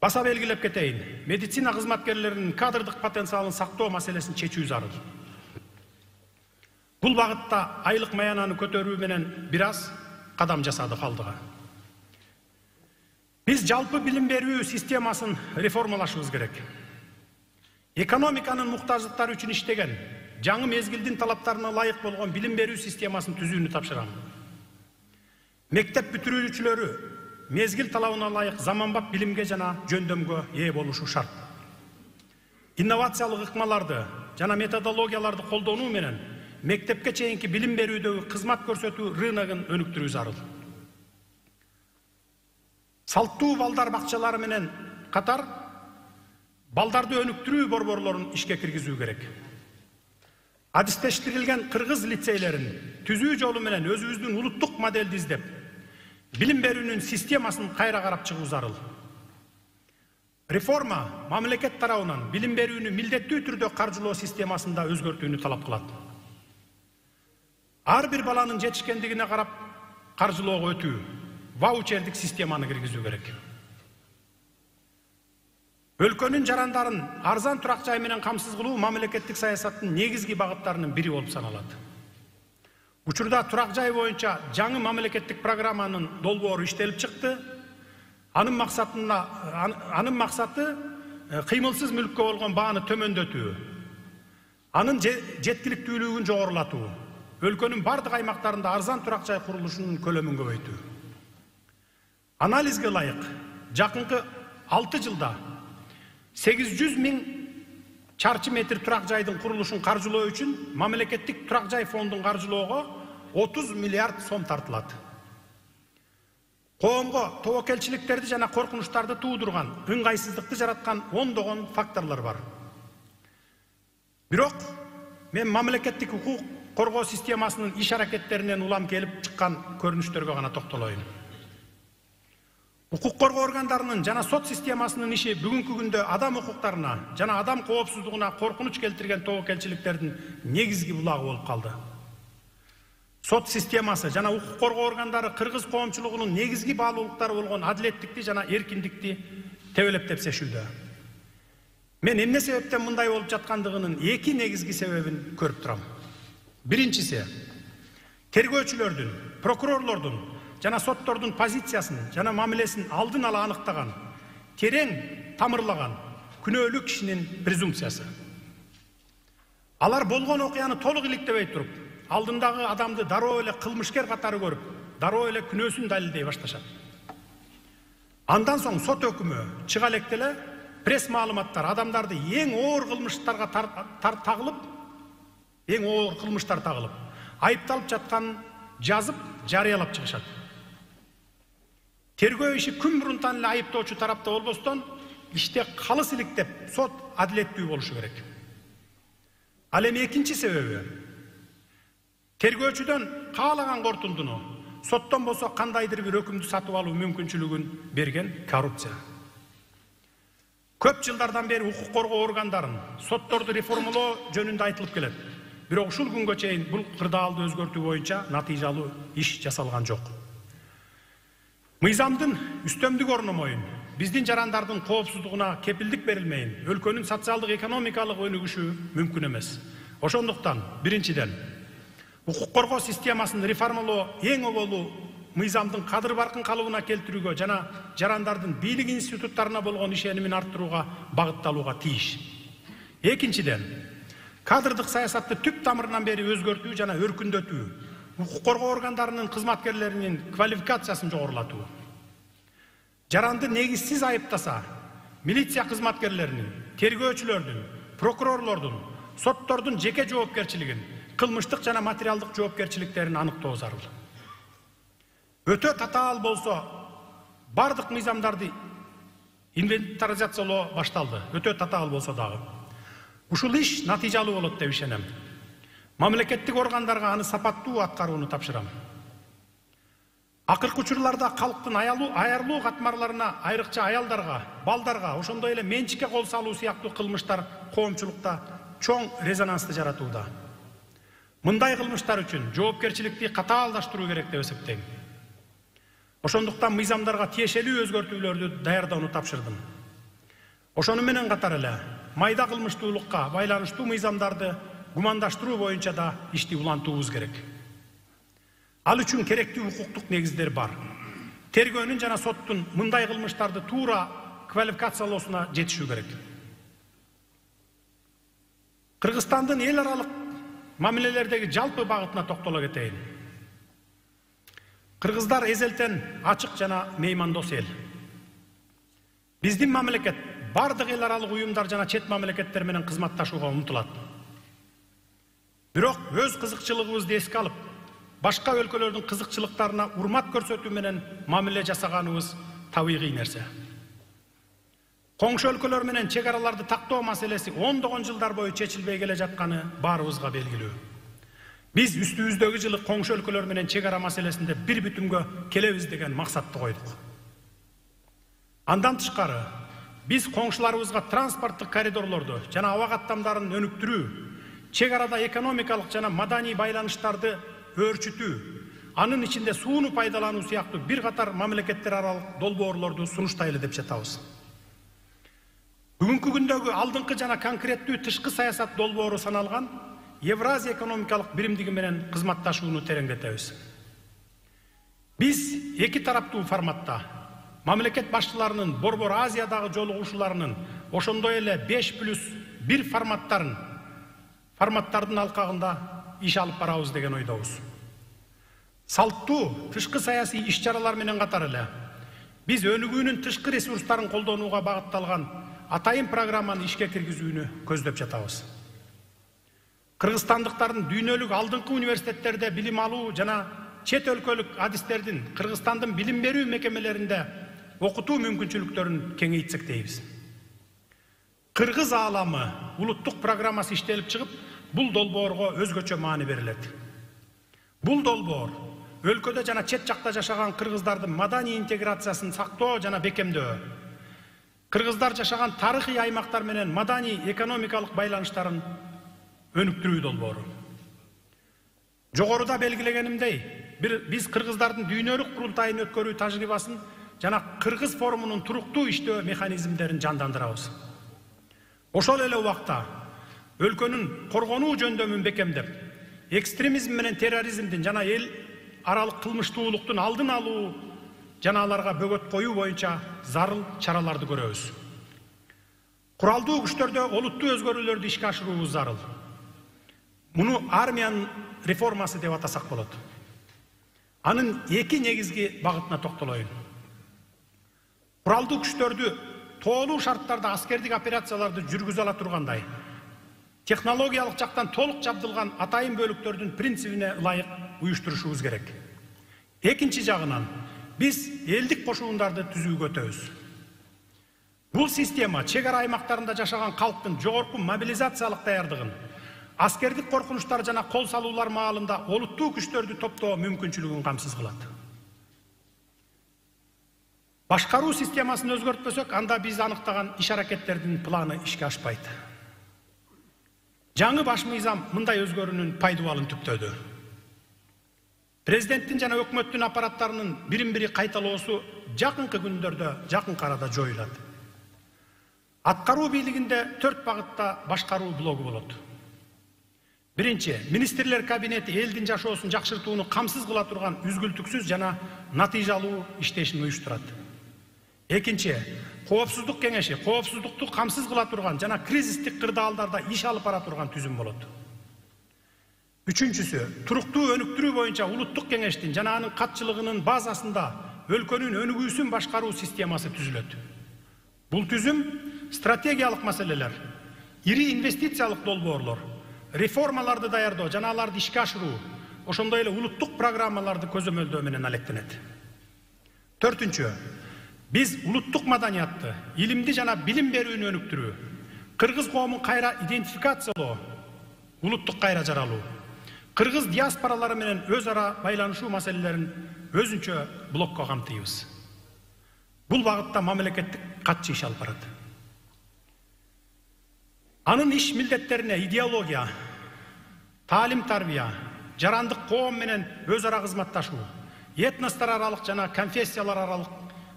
Баса белгилеп кетейин, медицина кызматкерлеринин кадрдык потенциалын сактоо маселесин чечүү зарыл. Бул багытта айлык маянаны көтөрүү менен бир аз кадам жасадык алдыга. Биз жалпы билим берүү системасын реформалашыбыз керек. Экономиканын муктаждыктары үчүн иштеген, жаңы мезгилдин талаптарына ылайык болгон билим берүү системасын түзүүнү тапшырам. Мектеп бүтүрүүчүлөрү мезгил талабына ылайык заманбап билимге жана жөндөмгө ээ болушу шарт. Инновациялык ыкмаларды жана методологияларды колдонуу менен мектепке чейинки билим берүүдөгү кызмат көрсөтүү рыногун өнүктүрүү зарыл. Салттуу балдар бакчалары менен катар балдарды өнүктүрүү борборлорун ишке киргизүү керек. Адистештирилген кыргыз лицейлерин түзүү жолу менен өзүбүздүн улуттук моделди издеп, билим берүүнүн системасын кайра карап чыгуу зарыл. Реформа мамлекет тарабынан билим берүүнү милдеттүү түрдө каржылоо системасында өзгөртүүнү талап кылат. Ар бир баланын жетишкендигине карап каржылоого өтүү, ваучердик системаны киргизүү керек. Өлкөнүн жарандарын арзан турак жай менен камсыз кылуу мамлекеттик саясаттын негизги багыттарынын бири болуп саналат. Учурда турак жай боюнча жаңы мамлекеттик программанын долбоору иштелип чыкты. Анын максаты кыймылсыз мүлккө болгон бааны төмөндөтүү. Анын жеткиликтүүлүгүн жогорулатуу. Өлкөнүн бардык аймактарында арзан турак жай курулушунун көлөмүн көбөйтүү. Анализге ылайык жакынкы 6 жылда 800 000 чарчы метр турак жайдын курулушун каржылоо үчүн мамлекеттик турак жай фондун каржылоого 30 миллиард сом тартылат. Коомго тобокелчиликтерди жана коркунучтарды туудурган, ыңгайсыздыкты жараткан ондогон факторлор бар. Бирок мен мамлекеттик укук коргоо системасынын иш аракеттеринен улам келип чыккан көрүнүштөргө гана токтолоюн. Укук коргоо органдарынын жана сот системасынын иши бүгүнкү күндө адам укуктарына жана адам коопсуздугуна коркунуч келтирген тобокелчиликтердин негизги булагы болуп калды. Сот системасы жана укук коргоо органдары кыргыз коомчулугунун негизги баалуулуктары болгон адилеттикти жана эркиндикти тебелеп тепсешүүдө. Мен эмне себептен мындай болуп жаткандыгынын эки негизги себебин көрүп турам. Биринчиси, тергөөчүлөрдүн, прокурорлордун жана соттордун позициясын жана мамилесин алдын ала аныктаган, терең тамырлаган, күнөөлүү кишинин презумпциясы. Алар болгон окуяны толук иликтебей туруп, алдындагы адамды дароо эле кылмышкер катары көрүп, дароо эле күнөөсүн далилдей башташат. Андан соң сот өкүмү чыга электе эле пресс маалыматтар адамдарды эң оор кылмыштарга тагылып, айыпталып жатканын жазып, жарыялап чыгышат. Тергөө иши күн мурунтан эле айыптоочу тарапта болбостон, иште калыс иликтеп, сот адилеттүү болушу керек. Ал эми экинчи себеби, тергөөчүдөн каалаган кортундуну, соттон болсо кандайдыр бир өкүмдү сатып алуу мүмкүнчүлүгүн берген коррупция. Көп жылдардан бери укук коргоо органдарын, сотторду реформалоо жөнүндө айтылып келет. Бирок ушул күнгө чейин бул кырдаалды өзгөртүү боюнча натыйжалуу иш жасалган жок. Мыйзамдын үстөмдүк орномойун, биздин жарандардын коопсуздугуна кепилдик берилмейин, өлкөнүн социалдык экономикалык өнүгүшү мүмкүн эмес. Ошондуктан, биринчиден, укук коргоо системасын реформалоо эң оболу мыйзамдын кадыр баркын калыбына келтирүүгө жана жарандардын бийлик институттарына болгон ишенимин арттырууга багытталууга тийиш. Экинчиден, кадрдык саясатты түп тамырынан бери өзгөртүү жана өркүндөтүү, укук коргоо органдарынын кызматкерлеринин квалификациясын жогорулатуу. Жаранды негизсиз айыптаса, милиция кызматкерлеринин, тергөөчүлөрдүн, прокурорлордун, соттордун жеке жоопкерчилигин, кылмыштык жана материалдык жоопкерчиликтерин аныктоо зарыл. Өтө татаал болсо, бардык мыйзамдарды инвентаризациялоо башталды. Өтө татаал болсо дагы. Ушул иш натыйжалуу болот деп ишенем. Мамлекеттик органдарга аны сапаттуу аткарууну тапшырам. Акыркы учурларда калктын аярлуу катмарларына, айрыкча аялдарга, балдарга, ошондой эле менчикке кол салуу сыяктуу кылмыштар коомчулукта чоң резонансты жаратууда. Мындай кылмыштар үчүн жоопкерчиликти катаалдаштыруу керек деп эсептейм. Ошондуктан мыйзамдарга тиешелүү өзгөртүүлөрдү даярдоону тапшырдым. Ошону менен катар эле майда кылмыштуулукка байланыштуу мыйзамдарды гумандаштыруу боюнча да ишти улантуубуз керек. Ал үчүн керектүү укуктук негиздер бар. Тергөөнүн жана соттун мындай кылмыштарды туура квалификациялоосуна жетишүү керек. Кыргызстандын эл аралык мамилелердеги жалпы багытына токтоло кетейин. Кыргыздар эзелтен ачык жана меймандос эл. Биздин мамлекет бардык эл аралык уюмдар жана чет мамлекеттер менен кызматташууга умтулат. Бирок өз кызыкчылыгыбызды эске алып, башка өлкөлөрдүн кызыкчылыктарына урмат көрсөтүү менен мамиле жасаганыбыз табигый нерсе. Коңшу өлкөлөр менен чек араларды тактоо маселеси ондогон жылдар бою чечилбей келе жатканы баарыбызга белгилүү. Биз үстүбүздөгү жылы коңшу өлкөлөр менен чек ара маселесинде бир бүтүнгө келебиз деген максатты койдук. Андан тышкары, биз коңшуларыбызга транспорттук коридорлорду жана аба каттамдарын өнүктүрүү, чек арада экономикалык жана маданий байланыштарды өөрчүтүү, анын ичинде сууну пайдалануу сыяктуу бир катар мамлекеттер аралык долбоорлорду сунуштайлы деп жатабыз. Бүгүнкү күндөгү алдыңкы жана конкреттүү тышкы саясат долбоору саналган Евразия экономикалык биримдиги менен кызматташууну тереңдетебиз. Биз эки тараптуу форматта мамлекет башчыларынын Борбор Азиядагы жолугушууларынын ошондой эле 5+1 форматтардын алкагында иш алып барабыз деген ойдобуз. Салттуу тышкы саясий иш-чаралар менен катар эле биз өнүгүүнүн тышкы ресурстарын колдонууга багытталган атайын программаны ишке киргизүүнү көздөп жатабыз. Кыргызстандыктардын дүйнөлүк алдыңкы университеттерде билим алуу жана чет өлкөлүк адистердин Кыргызстандын билим берүү мекемелеринде окутуу мүмкүнчүлүктөрүн кеңейтсек дейбиз. Кыргыз ааламы улуттук программасы иштелип чыгып, бул долбоорго өзгөчө маани берилет. Бул долбоор өлкөдө жана чет жакта жашаган кыргыздардын маданий интеграциясын сактоо жана бекемдөө, кыргыздар жашаган тарыхый аймактар менен маданий экономикалык байланыштарын өнүктүрүү долбоору. Жогоруда белгилегенимдей, биз кыргыздардын дүйнөлүк курултайын өткөрүү тажрыйбасын жана Кыргыз форумунун туруктуу иштөө механизмдерин жандандырабыз. Ошол эле убакта өлкөнүн коргонуу жөндөмүн бекемдеп, экстремизм менен терроризмдин жана эл аралык кылмыштуулуктун алдын алуу жана аларга бөгөт коюу боюнча зарыл чараларды көрөбүз. Куралдуу күчтөрдө олуттуу өзгөрүүлөрдү ишке ашыруубуз зарыл. Муну армиянын реформасы деп атасак болот. Анын эки негизги багытына токтолоюн. Куралдуу күчтөрдү толуу шарттарда аскердик операцияларды жүргүзө ала тургандай, технологиялык жактан толук жабдылган атайын бөлүктөрдүн принцибине ылайык уюштурушубуз керек. Экинчи жагынан биз элдик кошуундарды түзүүгө өтөбүз. Бул система чек ара аймактарында жашаган калктын жогорку мобилизациялык даярдыгын, аскердик коркунучтар жана кол салуулар маалында олуттуу күчтөрдү топтоо мүмкүнчүлүгүн камсыз кылат. Башкаруу системасын өзгөртпөсөк, анда биз аныктаган иш аракеттердин планы ишке ашпайт. Жаңы баш мыйзам мындай өзгөрүүнүн пайдубалын түптөдү. Президенттин жана өкмөттүн аппараттарынын бирин-бири кайталоосу жакынкы күндөрдө, жакынкы арада жоюлат. Аткаруу бийлигинде 4 багытта башкаруу блогу болот. Биринчи, министрлер кабинети элдин жашоосун жакшыртууну камсыз кыла турган үзгүлтүксүз жана натыйжалуу иштешин уюштурат. Экинчи, коопсуздук кеңеши коопсуздукту камсыз кыла турган жана кризистик кырдаалдарда иш алып бара турган түзүм болот. Үчүнчүсү, туруктуу өнүктүрүү боюнча улуттук кеңештин жана анын катчылыгынын базасында өлкөнүн өнүгүүсүн башкаруу системасы түзүлөт. Бул түзүм стратегиялык маселелер, ири инвестициялык долбоорлор, реформаларды даярдоо жана аларды ишке ашыруу, ошондой эле улуттук программаларды көзөмөлдөө менен алектенет. Төртүнчү, биз улуттук маданиятты, илимди жана билим берүүнү өнүктүрүү, кыргыз коомун кайра идентификациялоо, улуттук кайра жаралуу, кыргыз диаспоралары менен өз ара байланышуу маселелерин өзүнчө блокко камтыйбыз. Бул багытта мамлекеттик катчы иш алып барат. Анын иш милдеттерине идеология, таалим-тарбия, жарандык коом менен өз ара кызматташуу, этностор аралык жана конфессиялар аралык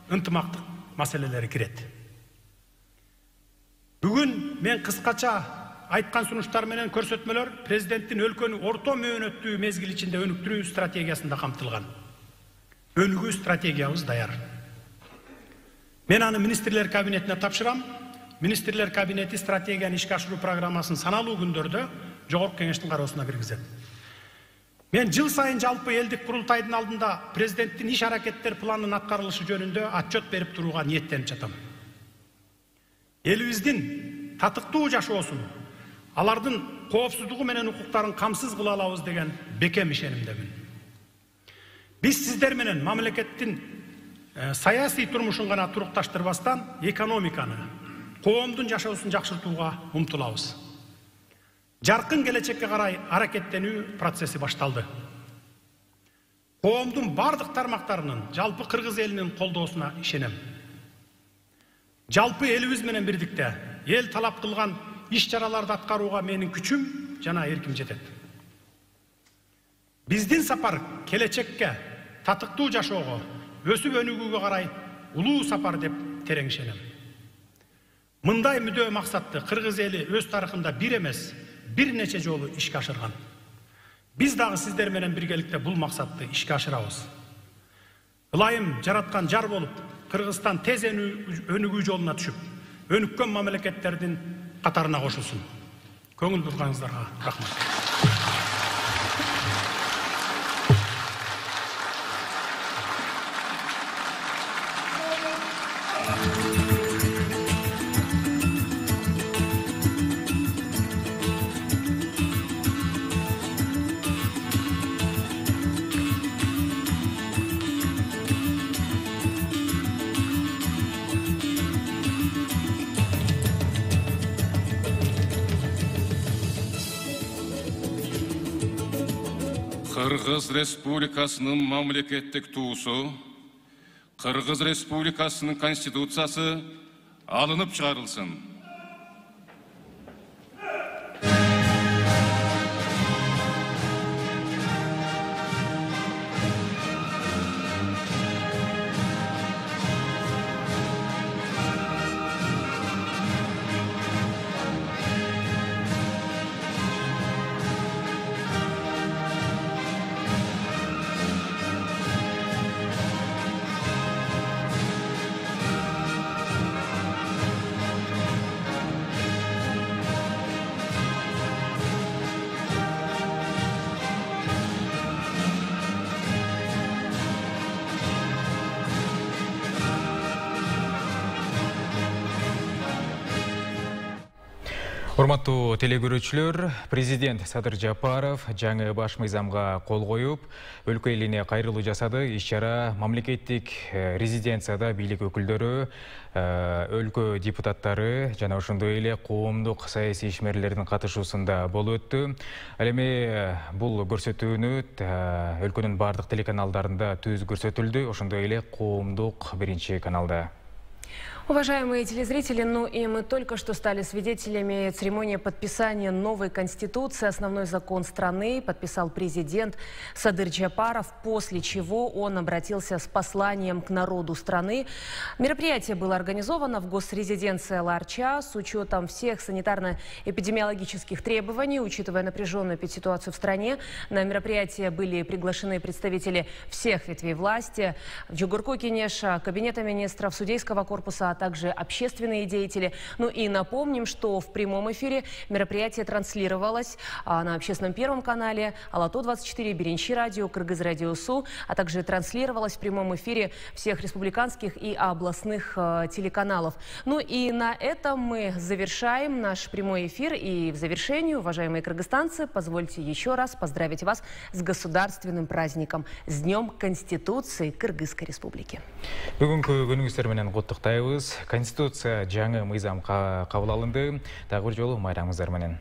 ынтымактык маселелери кирет. Бүгүн мен кыскача айткан сунуштар менен көрсөтмөлөр президенттин өлкөнү орто мөөнөттүү мезгил ичинде өнүктүрүү стратегиясында камтылган. Өнүгүү стратегиябыз даяр. Мен аны министрлер кабинетине тапшырам. Министрлер кабинети стратегияны ишке ашыруу программасын саналуу күндөрдө жогорку кеңештин кароосуна киргизет. Мен жыл сайын жалпы элдик курултайдын алдында президенттин иш аракеттер планынын аткарылышы жөнүндө отчет берип турууга ниеттенип жатам. Элибиздин татыктуу жашоосун, алардын коопсуздугу менен укуктарын камсыз кыла алабыз деген бекем ишенимдемин. Биз сиздер менен мамлекеттин саясий турмушун гана турукташтырбастан экономиканы, коомдун жашоосун жакшыртууга умтулабыз. Жаркын келечекке карай аракеттенүү процесси башталды. Коомдун бардык тармактарынын, жалпы кыргыз элинин колдоосуна ишенем. Жалпы элибиз менен бирдикте эл талап кылган иш-чараларды аткарууга менин күчүм жана эрким жетет. Биздин сапар келечекке, татыктуу жашоого, өсүп өнүгүүгө карай улуу сапар деп терең ишенем. Мындай мүдөө максатты кыргыз эли өз тарыхында бир эмес, бир нече жолу ишке ашырган. Биз дагы сиздер менен биргеликте бул максатты ишке ашырабыз. Ылайым жараткан жар болуп, Кыргызстан тез өнүгүү жолуна түшүп, өнүккөн мамлекеттердин катарына кошулсун. Көңүл бурганыңыздарга рахмат. Кыргыз Республикасынын мамлекеттик туусу, Кыргыз Республикасынын конституциясы алынып чыгарылсын. Урматтуу телекөрүүчүлөр, президент Садыр Жапаров жаңы баш мыйзамга кол коюп, өлкө элине кайрылуу жасады. Иш-чара мамлекеттик резиденцияда бийлик өкүлдөрү, өлкө депутаттары жана ошондой эле коомдук саясий ишмерлердин катышуусунда болуп өттү. Ал эми бул көрсөтүүнү өлкөнүн бардык телеканалдарында түз көрсөтүлдү, ошондой эле коомдук биринчи каналда. Уважаемые телезрители, ну и мы только что стали свидетелями церемонии подписания новой конституции. Основной закон страны подписал президент Садыр Жапаров, после чего он обратился с посланием к народу страны. Мероприятие было организовано в госрезиденции Ала-Арча с учетом всех санитарно-эпидемиологических требований, учитывая напряженную ситуацию в стране. На мероприятие были приглашены представители всех ветвей власти, Джугурку Кенеша, Кабинета министров, Судейского корпуса, а также общественные деятели. Ну и напомним, что в прямом эфире мероприятие транслировалось на общественном первом канале, Алату-24, Биринчи радио, Кыргыз радио СУ, а также транслировалось в прямом эфире всех республиканских и областных телеканалов. Ну и на этом мы завершаем наш прямой эфир. И в завершении, уважаемые кыргызстанцы, позвольте еще раз поздравить вас с государственным праздником, с Днем Конституции Кыргызской Республики. Конституция жаңы мыйзам кабыл алынды. Дагы бир жолу майраңыздар менен.